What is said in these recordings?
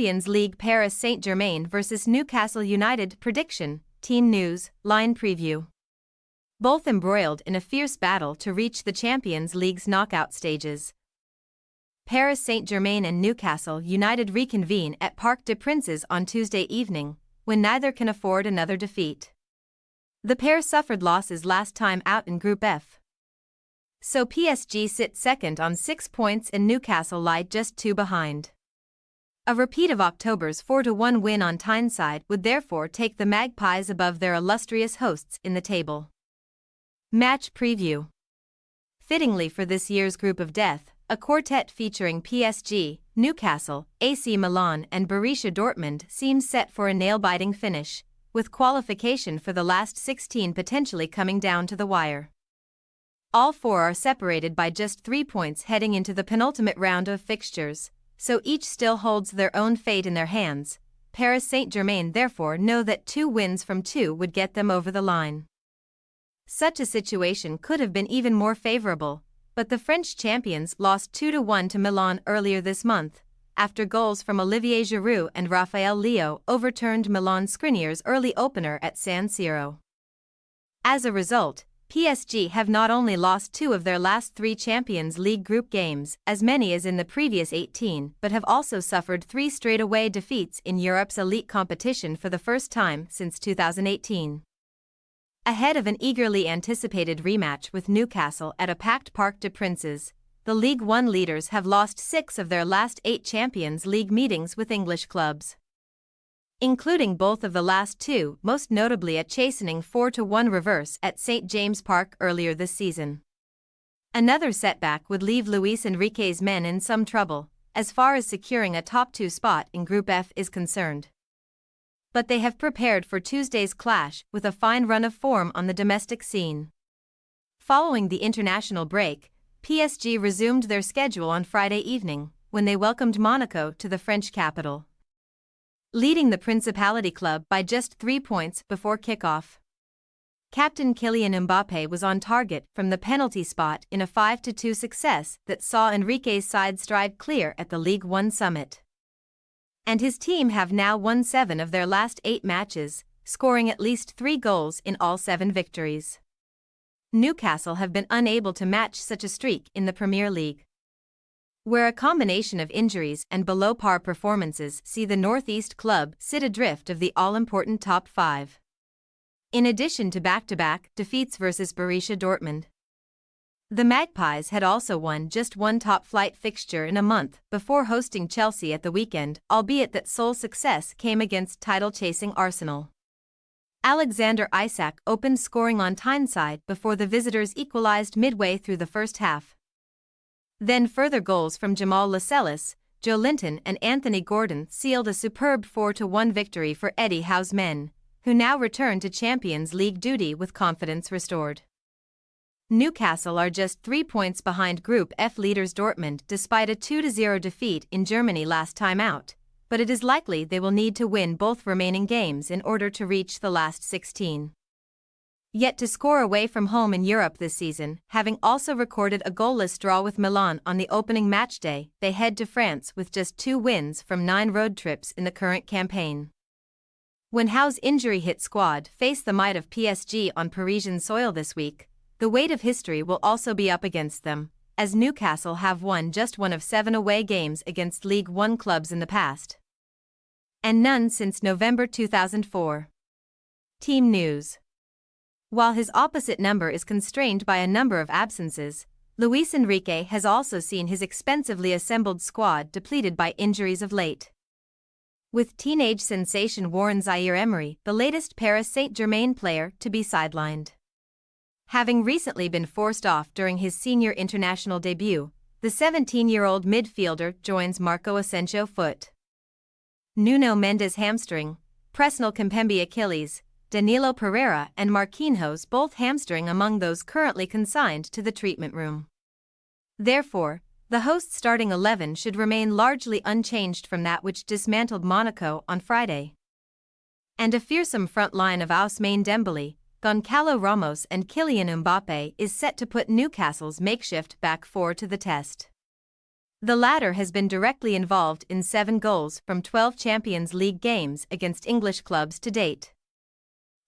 Champions League Paris Saint-Germain vs Newcastle United prediction, team news, line preview. Both embroiled in a fierce battle to reach the Champions League's knockout stages. Paris Saint-Germain and Newcastle United reconvene at Parc des Princes on Tuesday evening, when neither can afford another defeat. The pair suffered losses last time out in Group F. So PSG sit second on 6 points and Newcastle lie just 2 behind. A repeat of October's 4-1 win on Tyneside would therefore take the Magpies above their illustrious hosts in the table. Match preview. Fittingly for this year's Group of Death, a quartet featuring PSG, Newcastle, AC Milan and Borussia Dortmund seems set for a nail-biting finish, with qualification for the last 16 potentially coming down to the wire. All four are separated by just 3 points heading into the penultimate round of fixtures, so each still holds their own fate in their hands. Paris Saint-Germain therefore know that 2 wins from 2 would get them over the line. Such a situation could have been even more favorable, but the French champions lost 2-1 to Milan earlier this month, after goals from Olivier Giroud and Raphael Leo overturned Milan Skriniar's early opener at San Siro. As a result, PSG have not only lost 2 of their last 3 Champions League group games, as many as in the previous 18, but have also suffered 3 straight away defeats in Europe's elite competition for the first time since 2018. Ahead of an eagerly anticipated rematch with Newcastle at a packed Parc des Princes, the Ligue 1 leaders have lost 6 of their last 8 Champions League meetings with English clubs, including both of the last 2, most notably a chastening 4-1 reverse at St. James Park earlier this season. Another setback would leave Luis Enrique's men in some trouble, as far as securing a top 2 spot in Group F is concerned. But they have prepared for Tuesday's clash with a fine run of form on the domestic scene. Following the international break, PSG resumed their schedule on Friday evening, when they welcomed Monaco to the French capital, leading the Principality club by just 3 points before kickoff. Captain Kylian Mbappé was on target from the penalty spot in a 5-2 success that saw Enrique's side stride clear at the Ligue 1 summit. And his team have now won 7 of their last 8 matches, scoring at least 3 goals in all 7 victories. Newcastle have been unable to match such a streak in the Premier League, where a combination of injuries and below-par performances see the Northeast club sit adrift of the all-important top 5. In addition to back-to-back defeats versus Borussia Dortmund, the Magpies had also won just 1 top-flight fixture in a month before hosting Chelsea at the weekend, albeit that sole success came against title-chasing Arsenal. Alexander Isak opened scoring on Tyneside before the visitors equalized midway through the first half. Then further goals from Jamal Lascelles, Joe Linton and Anthony Gordon sealed a superb 4-1 victory for Eddie Howe's men, who now return to Champions League duty with confidence restored. Newcastle are just 3 points behind Group F leaders Dortmund despite a 2-0 defeat in Germany last time out, but it is likely they will need to win both remaining games in order to reach the last 16. Yet to score away from home in Europe this season, having also recorded a goalless draw with Milan on the opening matchday, they head to France with just 2 wins from 9 road trips in the current campaign. When Howe's injury-hit squad face the might of PSG on Parisian soil this week, the weight of history will also be up against them, as Newcastle have won just 1 of 7 away games against Ligue 1 clubs in the past, and none since November 2004. Team news. While his opposite number is constrained by a number of absences, Luis Enrique has also seen his expensively assembled squad depleted by injuries of late, with teenage sensation Warren Zaïre-Emery the latest Paris Saint-Germain player to be sidelined. Having recently been forced off during his senior international debut, the 17-year-old midfielder joins Marco Asensio foot, Nuno Mendes hamstring, Presnel Kimpembe Achilles, Danilo Pereira and Marquinhos both hamstring among those currently consigned to the treatment room. Therefore, the hosts' starting 11 should remain largely unchanged from that which dismantled Monaco on Friday. And a fearsome front line of Ousmane Dembele, Goncalo Ramos and Kylian Mbappé is set to put Newcastle's makeshift back four to the test. The latter has been directly involved in 7 goals from 12 Champions League games against English clubs to date,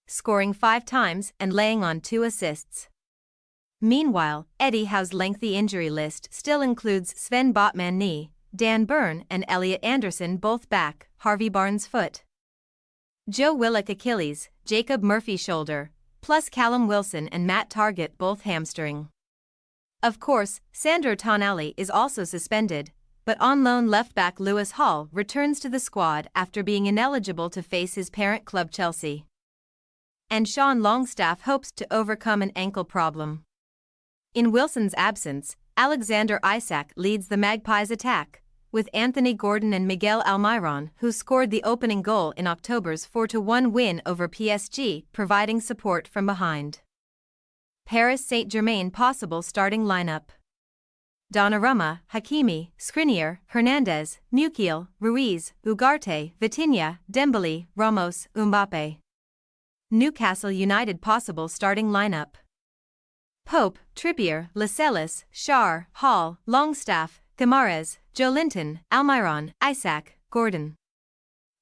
scoring 5 times and laying on 2 assists. Meanwhile, Eddie Howe's lengthy injury list still includes Sven Botman knee, Dan Burn and Elliot Anderson both back, Harvey Barnes foot, Joe Willock Achilles, Jacob Murphy shoulder, plus Callum Wilson and Matt Targett both hamstring. Of course, Sandro Tonali is also suspended, but on loan left-back Lewis Hall returns to the squad after being ineligible to face his parent club Chelsea. And Sean Longstaff hopes to overcome an ankle problem. In Wilson's absence, Alexander Isak leads the Magpies' attack, with Anthony Gordon and Miguel Almiron, who scored the opening goal in October's 4-1 win over PSG, providing support from behind. Paris Saint-Germain possible starting lineup: Donnarumma, Hakimi, Skriniar, Hernandez, Mukiel, Ruiz, Ugarte, Vitinha, Dembele, Ramos, Mbappe. Newcastle United possible starting lineup: Pope, Trippier, Lascelles, Schär, Hall, Longstaff, Guimaraes, Joelinton, Almiron, Isak, Gordon.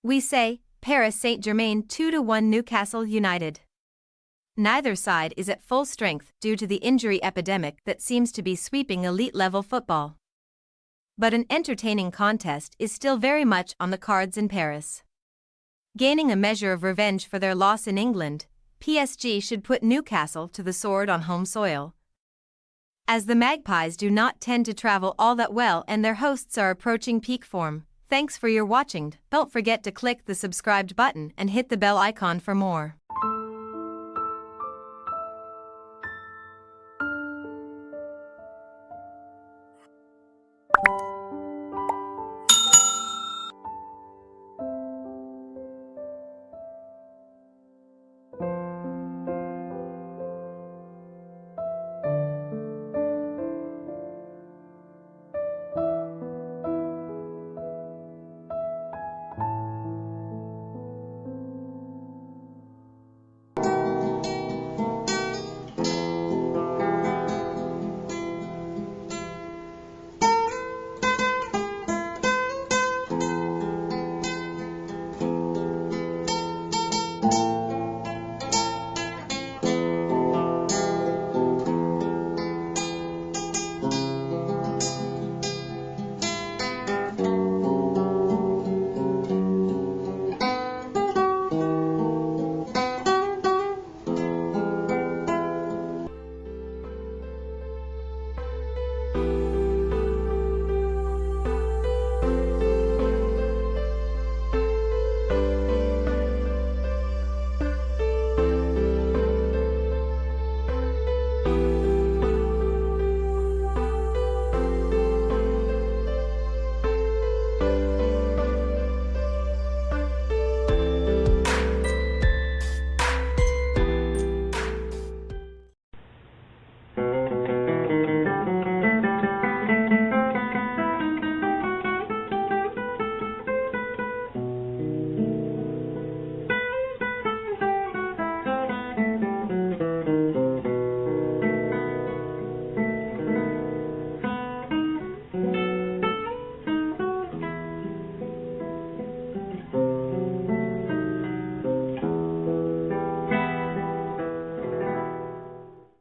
We say, Paris Saint-Germain 2-1 Newcastle United. Neither side is at full strength due to the injury epidemic that seems to be sweeping elite-level football. But an entertaining contest is still very much on the cards in Paris. Gaining a measure of revenge for their loss in England, PSG should put Newcastle to the sword on home soil, as the Magpies do not tend to travel all that well and their hosts are approaching peak form. Thanks for your watching. Don't forget to click the subscribed button and hit the bell icon for more.